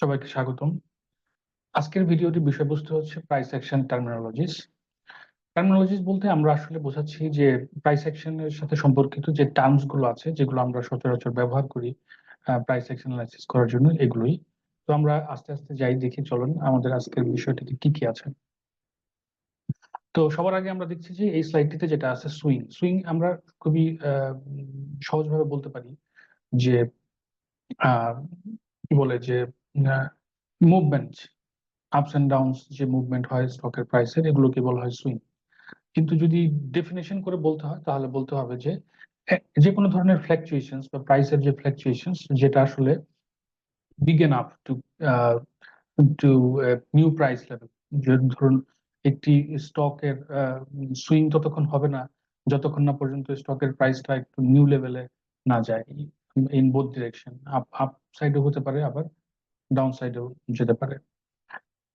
সবাইকে স্বাগতম। আজকের ভিডিওটির বিষয়বস্তু হচ্ছে প্রাইস অ্যাকশন টার্মিনোলজিস। টার্মিনোলজিস বলতে আমরা আসলে বোঝাচ্ছি যে প্রাইস অ্যাকশনের সাথে সম্পর্কিত যে টার্মস গুলো আছে, যেগুলো আমরা সচরাচর ব্যবহার করি প্রাইস অ্যাকশন অ্যানালাইসিস করার জন্য, এগুলোই। তো আমরা আস্তে আস্তে যাই, দেখি চলুন আমাদের আজকের বিষয়টিতে কি কি আছে। তো সবার আগে আমরা দেখছি যে এই স্লাইডটিতে যেটা আছে সুইং। সুইং আমরা খুবই সহজভাবে বলতে পারি যে আহ, কি বলে যে মুভমেন্ট, আপস এন্ড ডাউনস যে মুভমেন্ট হয় স্টকের প্রাইসের, এগুলোকে বলা হয় সুইং। কিন্তু যদি ডেফিনেশন করে বলতে হয় তাহলে বলতে হবে যে যে কোনো ধরনের ফ্ল্যাকচুয়েশনস বা প্রাইসের যে ফ্ল্যাকচুয়েশনস, যেটা আসলে big enough to two new price level. যে ধরুন একটি স্টকের সুইং ততক্ষণ হবে না যতক্ষণ না পর্যন্ত স্টকের প্রাইসটা একটু নিউ লেভেলে না যায়, in both direction, up up সাইডেও হতে পারে, আবার ডাউন সাইডেও যেতে পারে।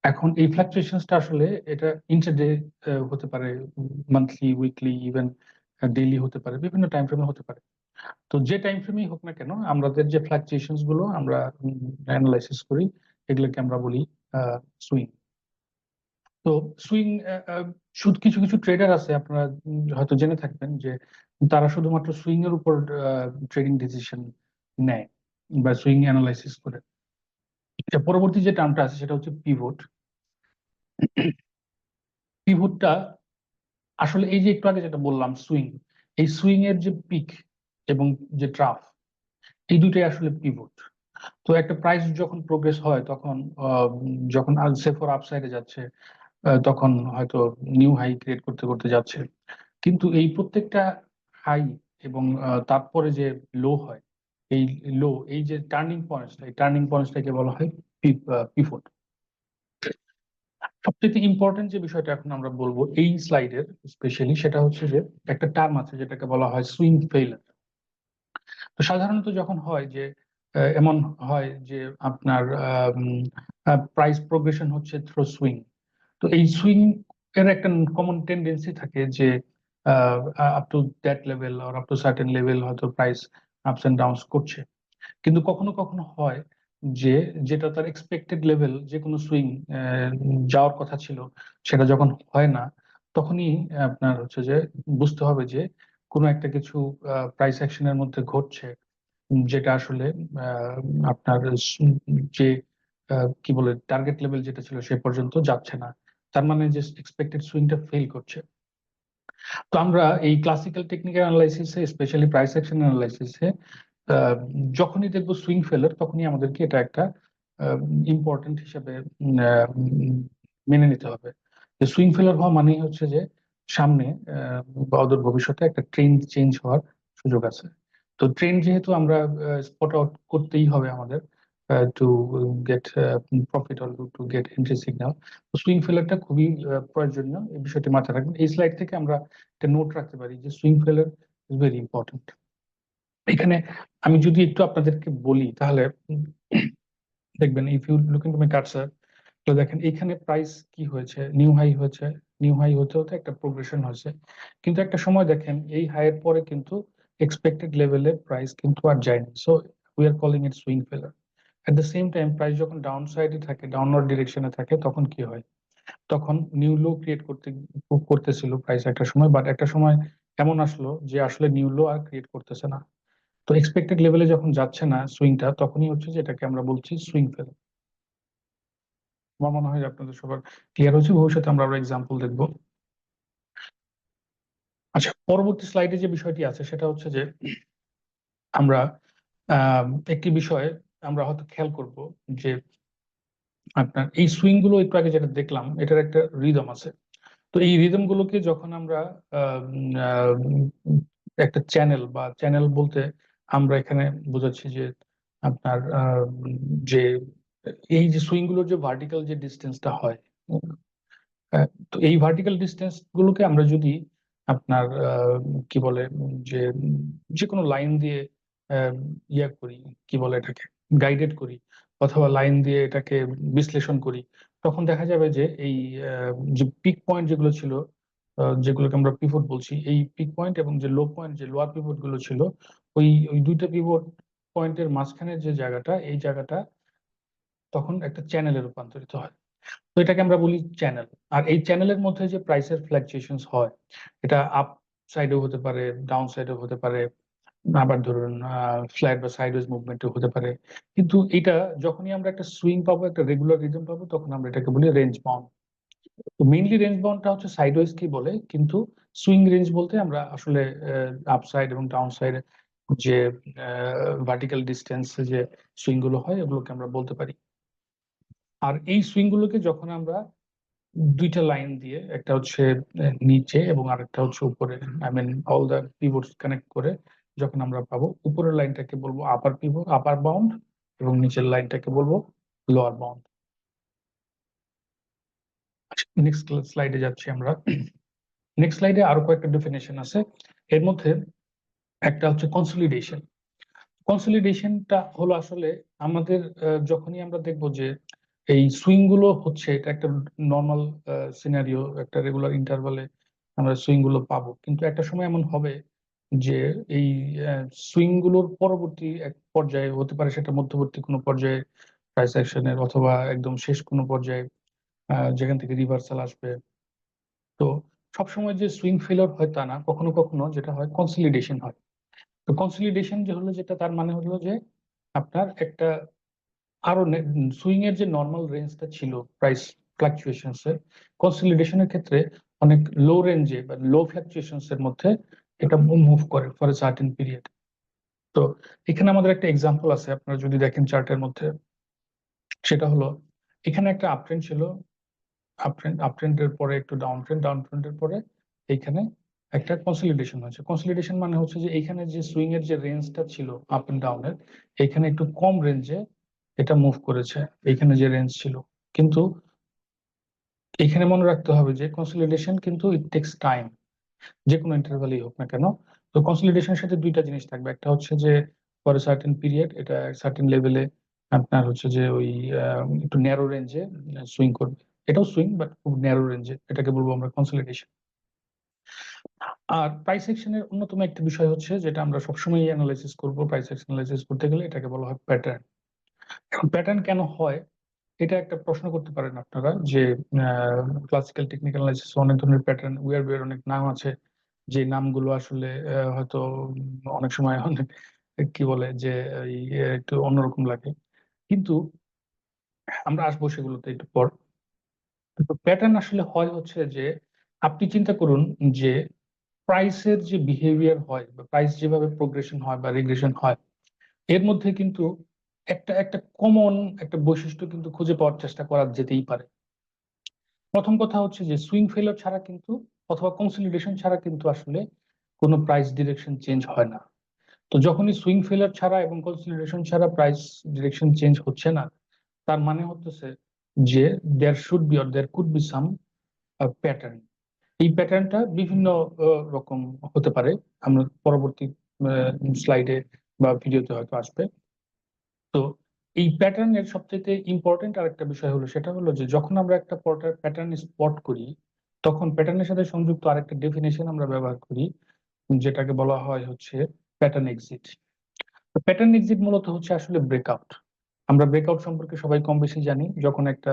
এখন এই ফ্লাকচুয়েশনসটা আসলে এটা ইন্টারডে হতে পারে, মান্থলি, উইকলি, ইভেন ডেইলি হতে পারে, বিভিন্ন টাইম ফ্রেমে হতে পারে। তো যে টাইম ফ্রেমেই হোক না কেন, আমাদের যে ফ্লাকচুয়েশনস গুলো আমরা অ্যানালাইসিস করি, এগুলোকে আমরা বলি সুইং। তো সুইং, শুধু কিছু কিছু ট্রেডার আছে, আপনারা হয়তো জেনে থাকবেন যে তারা শুধুমাত্র সুইং এর উপর ট্রেডিং ডিসিশন নেয় বা সুইং অ্যানালাইসিস করে। পরবর্তী যে টার্মটা আছে সেটা হচ্ছে পিভট। পিভটটা আসলে এই যে একটু আগে যেটা বললাম সুইং, এই সুইং এর যে পিক এবং যে ট্রাফ, এই দুটোই আসলে পিভট। তো একটা প্রাইস যখন প্রোগ্রেস হয় তখন যখন সে ফর আপসাইডে যাচ্ছে, তখন হয়তো নিউ হাই ক্রিয়েট করতে করতে যাচ্ছে। কিন্তু এই প্রত্যেকটা হাই এবং তারপরে যে লো হয়, এই লো, এই যে টার্নিং পয়েন্টটা, এই টার্নিং পয়েন্টটাকে বলা হয় পিভট। সবচেয়ে ইম্পর্টেন্ট যে বিষয়টা এখন আমরা বলবো এই স্লাইডের স্পেশালি, সেটা হচ্ছে যে একটা টার্ম আছে যেটাকে বলা হয় সুইং ফেইলার। তো সাধারণত যখন হয় যে এমন হয় যে আপনার প্রাইস প্রোগ্রেশন হচ্ছে থ্রু সুইং, তো এই সুইং এর একটা কমন টেন্ডেন্সি থাকে যে আপ টু দ্যাট লেভেল আর আপ টু সার্টেন লেভেল হয়তো প্রাইস আপস এন্ড ডাউনস করছে। কিন্তু কখনো কখনো হয় যে যেটা তার এক্সপেক্টেড লেভেল, যে কোনো সুইং যাওয়ার কথা ছিল, সেটা যখন হয় না, তখনই আপনার হচ্ছে যে বুঝতে হবে যে কোনো একটা কিছু প্রাইস অ্যাকশনের মধ্যে ঘটছে, যেটা আসলে আহ, আপনার যে কি বলে টার্গেট লেভেল যেটা ছিল সে পর্যন্ত যাচ্ছে না। তার মানে যে এক্সপেক্টেড সুইংটা ফেল করছে। তো আমরা এই ক্লাসিক্যাল টেকনিক্যাল অ্যানালাইসিসে, স্পেশালি প্রাইস অ্যাকশন অ্যানালাইসিসে, যখনই দেখবো সুইং ফেলার, তখনই আমাদেরকে এটা একটা ইম্পর্টেন্ট হিসেবে মেনে নিতে হবে যে সুইং ফেলার হওয়া মানেই হচ্ছে যে সামনে বা অদূর ভবিষ্যতে একটা ট্রেন্ড চেঞ্জ হওয়ার সুযোগ আছে। তো ট্রেন্ড যেহেতু আমরা স্পট আউট করতেই হবে আমাদের, to get profit or to get entry signal, তো সুইং ফেলারটা খুবই প্রয়োজনীয়। এই বিষয়টি মাথায় রাখবেন। এই স্লাইড থেকে আমরা একটা নোট রাখতে পারি যে সুইং ফেলার ইজ ভেরি ইম্পর্টেন্ট। এখানে আমি যদি একটু আপনাদেরকে বলি তাহলে দেখবেন, if you look into my cursor, তো দেখেন এখানে প্রাইস কি হয়েছে, নিউ হাই হয়েছে। নিউ হাই হতে হতে একটা প্রোগ্রেশন হয়েছে, কিন্তু একটা সময় দেখেন এই হাইয়ের পরে কিন্তু এক্সপেক্টেড লেভেলে প্রাইস কিন্তু আর যায়নি। So we are calling it swing failure. At the same time price যখন ডাউন সাইডে থাকে, ডাউনওয়ার্ড ডিরেকশনে থাকে, তখন কি হয়, তখন নিউ লো ক্রিয়েট করতেছিল প্রাইস একটা সময়, বাট একটা সময় এমন আসলো যে আসলে নিউ লো আর ক্রিয়েট করতেছে না। তো এক্সপেক্টেড লেভেলে যখন যাচ্ছে না সুইংটা, তখনই হচ্ছে যেটাকে আমরা বলছি সুইং ফেল। আমার মনে হয় যে আপনাদের সবার ক্লিয়ার হচ্ছে। ভবিষ্যতে আমরা আরো এক্সাম্পল দেখবো। আচ্ছা, পরবর্তী স্লাইডে যে বিষয়টি আছে সেটা হচ্ছে যে আমরা আহ, একটি বিষয় আমরা হয়তো খেয়াল করব যে আপনার এই সুইং গুলো একটু আগে যেটা দেখলাম, এটার একটা রিদম আছে। তো এই রিদম গুলোকে যখন আমরা আহ, আহ, একটা চ্যানেল, বা চ্যানেল বলতে আমরা এখানে বোঝাচ্ছি যে আপনার যে এই যে সুইং গুলোর যে ভার্টিক্যাল যে ডিস্টেন্সটা হয়, তো এই ভার্টিক্যাল ডিস্টেন্স গুলোকে আমরা যদি আপনার কি বলে যে যে কোনো লাইন দিয়ে আহ, ইয়া করি, কি বলে এটাকে, গাইডেড করি, অথবা লাইন দিয়ে এটাকে বিশ্লেষণ করি, তখন দেখা যাবে যে এই যে পিক পয়েন্ট যেগুলো ছিল, যেগুলোকে আমরা পিভট বলছি, এই পিক পয়েন্ট এবং যে লো পয়েন্ট, যে লোয়ার পিভট গুলো ছিল, ওই ওই দুইটা পিভট পয়েন্টের মাঝখানে যে জায়গাটা, এই জায়গাটা তখন একটা চ্যানেলে রূপান্তরিত হয়। তো এটাকে আমরা বলি চ্যানেল। আর এই চ্যানেলের মধ্যে যে প্রাইসের ফ্লাকচুয়েশনস হয়, এটা আপ সাইডেও হতে পারে, ডাউন সাইডেও হতে পারে, আবার ধরুন ফ্ল্যাট বা সাইডওয়েজ মুভমেন্টও হতে পারে। কিন্তু এটা যখনই আমরা একটা সুইং পাবো, একটা রেগুলার রিদম পাবো, তখন আমরা এটাকে বলি রেঞ্জ বাউন্ড। তো মেইনলি রেঞ্জ বাউন্ডটা হচ্ছে সাইডওয়েজ কি বলে, কিন্তু সুইং রেঞ্জ বলতে আমরা আসলে আপ সাইড এবং ডাউন সাইডে যে ভার্টিক্যাল ডিস্টেন্স যে সুইং গুলো হয়, এগুলোকে আমরা বলতে পারি। আর এই সুইং গুলোকে যখন আমরা দুইটা লাইন দিয়ে, একটা হচ্ছে নিচে এবং আরেকটা হচ্ছে উপরে, I mean all the pivots connect করে যখন আমরা পাবো, উপরের লাইনটাকে বলবো আপার পিভট, আপার বাউন্ড, এবং নিচের লাইনটাকে বলবো লোয়ার বাউন্ড। নেক্সট স্লাইডে যাচ্ছি আমরা। নেক্সট স্লাইডে আরো কয়েকটা ডেফিনেশন আছে। এর মধ্যে একটা হচ্ছে কনসলিডেশন। কনসলিডেশনটা হলো আসলে আমাদের যখনই আমরা দেখবো যে এই সুইং গুলো হচ্ছে, এটা একটা নর্মাল সিনারিও, একটা রেগুলার ইন্টারভালে আমরা সুইং গুলো পাবো, কিন্তু একটা সময় এমন হবে যে এই সুইং গুলোর পরবর্তী এক পর্যায়ে হতে পারে, সেটা মধ্যবর্তী কোনো পর্যায়ে প্রাইস অ্যাকশনের, অথবা একদম শেষ কোনো পর্যায়ে যেখান থেকে রিভার্সাল আসবে। তো সবসময় যে সুইং ফেলিওর হয় তা না, কখনো কখনো যেটা হয় কনসলিডেশন হয়। তো কনসলিডেশন যে হলো, যেটা তার মানে হলো যে আপনার একটা আরো সুইং এর যে নর্মাল রেঞ্জটা ছিল প্রাইস ফ্লাকচুয়েশনস এর, কনসলিডেশনের ক্ষেত্রে অনেক লো রেঞ্জে বা লো ফ্লাকচুয়েশনস এর মধ্যে এটা মুভ করে ফর এ সার্টেন পিরিয়ড। তো এখানে আমাদের একটা এক্সাম্পল আছে, আপনারা যদি দেখেন চার্টের মধ্যে, সেটা হলো এখানে একটা আপ ট্রেন্ড ছিল, আপ ট্রেন্ডের পরে একটু ডাউন ট্রেন্ড, ডাউন ট্রেন্ডের পরে এইখানে একটা কনসলিডেশন হয়েছে। কনসলিডেশন মানে হচ্ছে যে এইখানে যে সুইং এর যে রেঞ্জটা ছিল আপ এন্ড ডাউনের, এইখানে একটু কম রেঞ্জে এটা মুভ করেছে, এইখানে যে রেঞ্জ ছিল। কিন্তু এখানে মনে রাখতে হবে যে কনসলিডেশন কিন্তু ইট টেক্স টাইম, যে কোনো ইন্টারভ্যালই হোক না কেন। তো কনসলিডেশনের সাথে দুইটা জিনিস থাকবে, একটা হচ্ছে যে পরে সার্টেন পিরিয়ড এটা সার্টেন লেভেলে আপনার হচ্ছে যে ওই একটু ন্যারো রেঞ্জে সুইং করবে, এটাও সুইং বাট খুব ন্যারো রেঞ্জে, এটাকে বলবো আমরা কনসলিডেশন। আর প্রাইস অ্যাকশনের অন্যতম একটা বিষয় হচ্ছে, যেটা আমরা সবসময় অ্যানালাইসিস করবো প্রাইস অ্যাকশন অ্যানালাইসিস করতে গেলে, এটাকে বলা হয় প্যাটার্ন। এখন প্যাটার্ন কেন হয়, এটা একটা প্রশ্ন করতে পারেন আপনারা, যে ক্লাসিক্যাল টেকনিক্যাল অ্যানালাইসিস অনেক ধরনের প্যাটার্ন, ওয়ার অনেক নাম আছে, যে নামগুলো আসলে হয়তো অনেক সময় অনেক কি বলে যে একটু অন্যরকম লাগে, কিন্তু আমরা আসবো সেগুলোতে একটু পর। তো প্যাটার্ন আসলে হয় হচ্ছে যে, আপনি চিন্তা করুন যে প্রাইসের যে বিহেভিয়ার হয় বা প্রাইস যেভাবে প্রোগ্রেশন হয় বা রিগ্রেশন হয়, এর মধ্যে কিন্তু একটা একটা কমন একটা বৈশিষ্ট্য কিন্তু খুঁজে পাওয়ার চেষ্টা করা যেতেই পারে। প্রথম কথা হচ্ছে যে সুইং ফেলার ছাড়া কিন্তু, অথবা কনসলিডেশন ছাড়া কিন্তু আসলে কোনো প্রাইস ডিরেকশন চেঞ্জ হয় না। তো যখনই সুইং ফেলার ছাড়া এবং কনসলিডেশন ছাড়া প্রাইস ডিরেকশন চেঞ্জ হচ্ছে না, তার মানে হচ্ছে যে there should be or there could be some pattern. এই প্যাটার্নটা বিভিন্ন রকম হতে পারে, আমরা পরবর্তী স্লাইডে বা ভিডিওতে হয়তো আসবে। তো এই প্যাটার্নের সবচেয়ে ইম্পর্টেন্ট আরেকটা বিষয় হলো, সেটা হলো যে যখন আমরা একটা প্যাটার্ন স্পট করি, তখন প্যাটার্নের সাথে সংযুক্ত আরেকটা ডেফিনেশন আমরা ব্যবহার করি, যেটাকে বলা হয় হচ্ছে প্যাটার্ন এক্সিট। প্যাটার্ন এক্সিট মূলত হচ্ছে আসলে ব্রেকআউট। আমরা ব্রেকআউট সম্পর্কে সবাই কম বেশি জানি, যখন একটা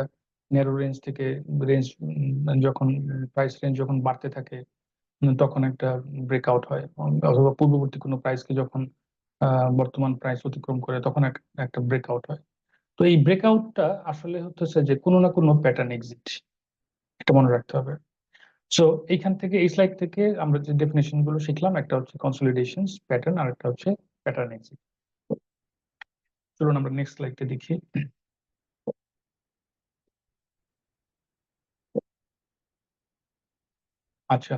ন্যারো রেঞ্জ থেকে রেঞ্জ, যখন প্রাইস রেঞ্জ যখন বাড়তে থাকে, তখন একটা ব্রেকআউট হয়, অথবা পূর্ববর্তী কোনো প্রাইসকে যখন বর্তমান প্রাইস অতিক্রম করে, তখন একটা ব্রেকআউট হয়। তো এই ব্রেকআউটটা আসলে হচ্ছে যে কোনো না কোনো প্যাটার্ন এক্সিট, এটা মনে রাখতে হবে। সো এইখান থেকে, এই স্লাইড থেকে আমরা যে ডেফিনেশন গুলো শিখলাম, একটা হচ্ছে কনসলিডেশন প্যাটার্ন, আর একটা হচ্ছে প্যাটার্ন এক্সিট। চলুন আমরা নেক্সট স্লাইডটা দেখি। আচ্ছা,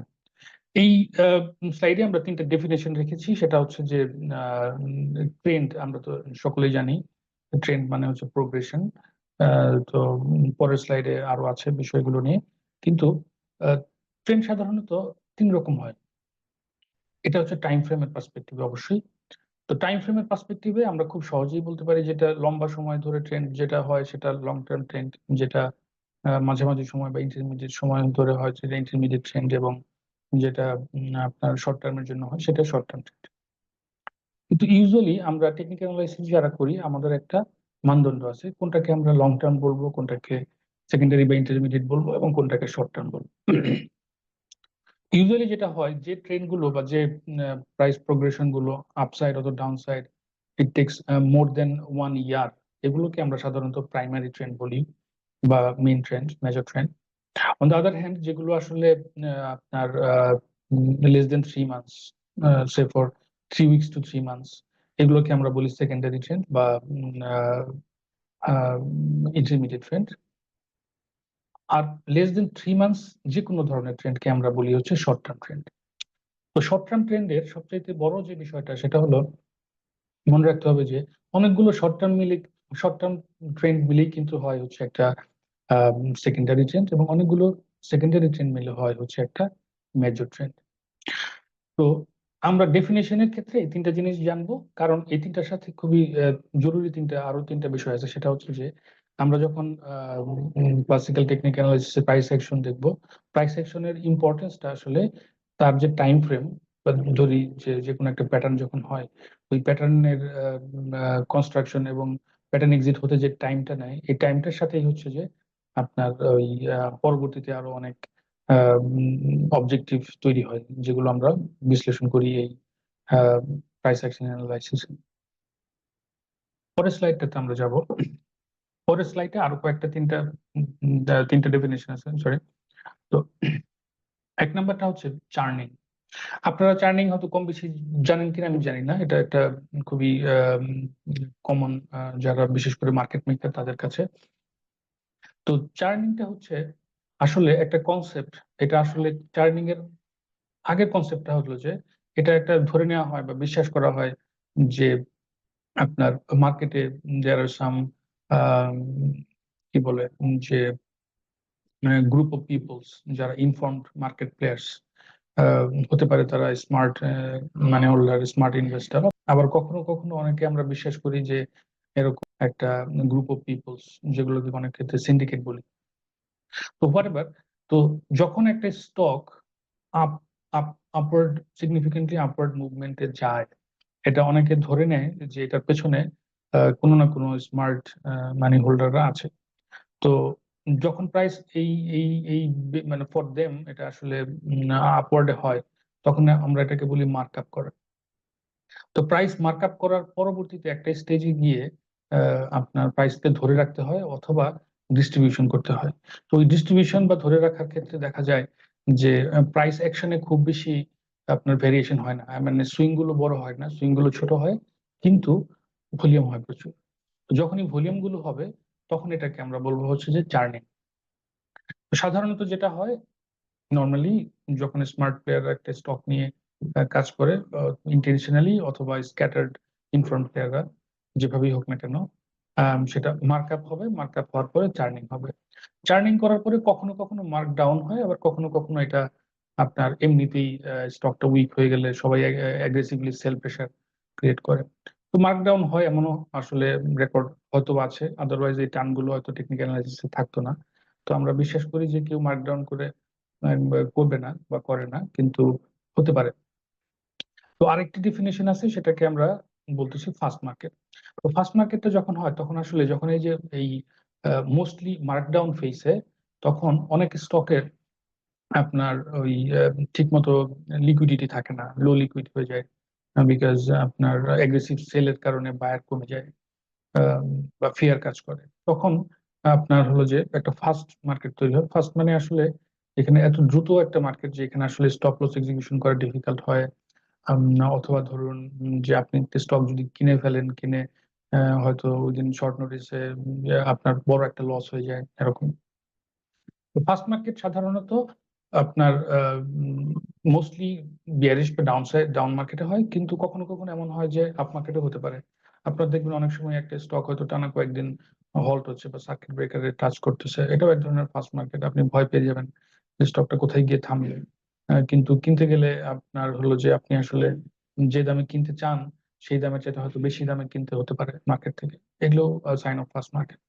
এই স্লাইডে আমরা তিনটা ডেফিনেশন রেখেছি, সেটা হচ্ছে যে ট্রেন্ড, আমরা তো সকলেই জানি ট্রেন্ড মানে হচ্ছে প্রোগ্রেশন। তো পরের স্লাইডে আরো আছে বিষয়গুলো নিয়ে, কিন্তু ট্রেন্ড সাধারণত তিন রকম হয়। এটা হচ্ছে টাইম ফ্রেমের পার্সপেক্টিভে অবশ্যই। তো টাইম ফ্রেমের পার্সপেক্টিভে আমরা খুব সহজেই বলতে পারি, যেটা লম্বা সময় ধরে ট্রেন্ড যেটা হয় সেটা লং টার্ম ট্রেন্ড, যেটা মাঝামাঝি সময় বা ইন্টারমিডিয়েট সময় ধরে হয় সেটা ইন্টারমিডিয়েট ট্রেন্ড, এবং যেটা আপনার শর্ট টার্মের জন্য হয় সেটা শর্ট টার্ম ট্রেন্ড। কিন্তু ইউজুয়ালি আমরা টেকনিক্যাল অ্যানালাইসিস যারা করি, আমাদের একটা মানদণ্ড আছে, কোনটাকে আমরা লং টার্ম বলবো, কোনটাকে সেকেন্ডারি বা ইন্টারমিডিয়েট বলবো, এবং কোনটাকে শর্ট টার্ম বলবো। ইউজুয়ালি যেটা হয়, যে ট্রেন্ড গুলো বা যে প্রাইস প্রোগ্রেশন গুলো আপসাইড অথবা ডাউনসাইড ইট টেক্স মোর দেন 1 ইয়ার, এগুলোকে আমরা সাধারণত প্রাইমারি ট্রেন্ড বলি বা main trend, major trend. On the other hand, যেগুলো আসলে আপনার less than 3 months, say for 3 weeks two 3 months, এগুলোকে আমরা বলি সেকেন্ডারি ট্রেন্ড বা ইন্টারমিডিয়েট ট্রেন্ড। আর লেস দেন 3 মান্থস যে কোনো ধরনের ট্রেন্ডকে আমরা বলি হচ্ছে শর্ট টার্ম ট্রেন্ড। তো শর্ট টার্ম ট্রেন্ডের সবচাইতে বড় যে বিষয়টা, সেটা হলো মনে রাখতে হবে যে অনেকগুলো শর্ট টার্ম ট্রেন্ড মিলেই কিন্তু হয় হচ্ছে একটা সেকেন্ডারি ট্রেন্ড, এবং অনেকগুলো সেকেন্ডারি ট্রেন্ড মিলে হয় হচ্ছে একটা মেজর ট্রেন্ড। তো আমরা ডেফিনেশনের ক্ষেত্রে এই তিনটা জিনিস জানবো, কারণ এই তিনটার সাথে খুবই জরুরি আরো তিনটা বিষয় আছে। সেটা হচ্ছে যে আমরা যখন ক্লাসিক্যাল টেকনিক অ্যানালাইসিসে প্রাইস অ্যাকশন দেখবো, প্রাইস অ্যাকশনের ইম্পর্টেন্সটা আসলে তার যে টাইম ফ্রেম, ধরি যে কোনো একটা প্যাটার্ন যখন হয়, ওই প্যাটার্নের কনস্ট্রাকশন এবং প্যাটার্ন এক্সিট হতে যে টাইমটা নেয়, এই টাইমটার সাথেই হচ্ছে যে আপনার ওই পরবর্তীতে আরো অনেক অবজেক্টিভ তৈরি হয়, যেগুলো আমরা বিশ্লেষণ করি এই প্রাইস অ্যাকশন অ্যানালাইসিস। পরের স্লাইডটাতে আমরা যাব। পরের স্লাইডে আরো কয়েকটা তিনটা ডেফিনেশন আছে, সরি। তো এক নাম্বারটা হচ্ছে চার্নিং। আপনারা চার্নিং হয়তো কম বেশি জানেন কিনা আমি জানি না, এটা একটা খুবই কমন যারা বিশেষ করে মার্কেট মেকার তাদের কাছে। তো চার্নিংটা হচ্ছে আসলে একটা কনসেপ্ট। এটা আসলে চার্নিং এর আগের কনসেপ্টটা হলো যে এটা একটা ধরে নেওয়া হয় বা বিশ্বাস করা হয় যে আপনার মার্কেটে দেয়ার আর সাম কি বলে যে গ্রুপ অফ পিপলস যারা ইনফর্মড মার্কেট প্লেয়ার্স হতে পারে, তারা স্মার্ট মানি হোল্ডার, স্মার্ট ইনভেস্টর। আবার কখনো কখনো অনেকে আমরা বিশ্বাস করি যে এরকম একটা গ্রুপ অফ পিপলস, যেগুলোকে অনেক ক্ষেত্রে সিন্ডিকেট বলি। তো হোয়াট এভার, তো যখন একটা stock up up upward significantly upward মুভমেন্টে যায়, এটা অনেকে ধরে নেয় যে এটার পেছনে কোনো না কোনো স্মার্ট মানি হোল্ডাররা আছে। তো যখন প্রাইস এই এই এই মানে ফর দেম এটা আসলে আপওয়ার্ডে হয়, তখন আমরা এটাকে বলি মার্কআপ করা। তো প্রাইস মার্কআপ করার পরবর্তীতে একটা স্টেজে গিয়ে আপনার প্রাইসকে ধরে রাখতে হয় অথবা ডিস্ট্রিবিউশন করতে হয়। তো ওই ডিস্ট্রিবিউশন বা ধরে রাখার ক্ষেত্রে দেখা যায় যে প্রাইস অ্যাকশনে খুব বেশি আপনার ভেরিয়েশন হয় না, মানে সুইং গুলো বড় হয় না, সুইং গুলো ছোট হয়, কিন্তু ভলিউম হয় প্রচুর। তো যখনই ভলিউম গুলো হবে, তখন এটাকে আমরা বলবো হচ্ছে যে চার্নিং। সাধারণত যেটা হয়, নর্মালি যখন স্মার্ট প্লেয়ার একটা স্টক নিয়ে কাজ করে, ইন্টেনশনালি অথবা স্ক্যাটার্ড ইনফর্ম প্লেয়াররা, যেভাবেই হোক না কেন, সেটা মার্কআপ হবে, মার্কআপ হওয়ার পরে চার্নিং হবে। চার্নিং করার পরে কখনো কখনো মার্ক ডাউন হয়, আবার কখনো কখনো এটা আপনার এমনিতেই স্টকটা উইক হয়ে গেলে সবাই অ্যাগ্রেসিভলি সেল প্রেশার ক্রিয়েট করে। তো মার্ক ডাউন হয় এমনও আসলে রেকর্ড হয়তো আছে, আদারওয়াইজ এই টার্নগুলো হয়তো টেকনিক্যাল অ্যানালাইসিসে থাকতো না। তো আমরা বিশ্বাস করি যে কেউ মার্ক ডাউন করে করবে না বা করে না, কিন্তু হতে পারে। তো আরেকটি ডেফিনেশন আছে, সেটাকে আমরা বলতেছি ফাস্ট মার্কেট। তো ফাস্ট মার্কেটটা যখন হয়, তখন আসলে যখন এই যে এই মোস্টলি মার্কডাউন ফেসে, তখন অনেক স্টকের আপনার ওই ঠিক মতো লিকুইডিটি থাকে না, লো লিকুইড হয়ে যায়, বিকজ আপনার এগ্রেসিভ সেলের কারণে বায়ার কমে যায় আহ, বা ফেয়ার কাজ করে। তখন আপনার হলো যে একটা ফাস্ট মার্কেট তৈরি হয়। ফাস্ট মানে আসলে এখানে এত দ্রুত একটা মার্কেট যে এখানে আসলে স্টপ লস এক্সিকিউশন করা ডিফিকাল্ট হয়। অথবা ধরুন যে আপনি স্টক যদি কিনে ফেলেন, কিনে হয়তো ওই দিন শর্ট নোটিসে আপনার বড় একটা লস হয়ে যায় এরকম। ফার্স্ট মার্কেট সাধারণত আপনার মোস্টলি বিয়ারিশ বা ডাউন মার্কেটে হয়, কিন্তু কখনো কখনো এমন হয় যে আপ মার্কেটে হতে পারে। আপনার দেখবেন অনেক সময় একটা স্টক হয়তো টানা কয়েকদিন হল্ট হচ্ছে বা সার্কিট ব্রেকারে টাচ করতেছে, এটাও এক ধরনের ফার্স্ট মার্কেট। আপনি ভয় পেয়ে যাবেন যে স্টকটা কোথায় গিয়ে থামবে। কিন্তু কিনতে গেলে আপনার হলো যে আপনি আসলে যে দামে কিনতে চান, সেই দামের চাইতে হয়তো বেশি দামে কিনতে হতে পারে মার্কেট থেকে। এগুলো সাইন অফ ফার্স্ট মার্কেট।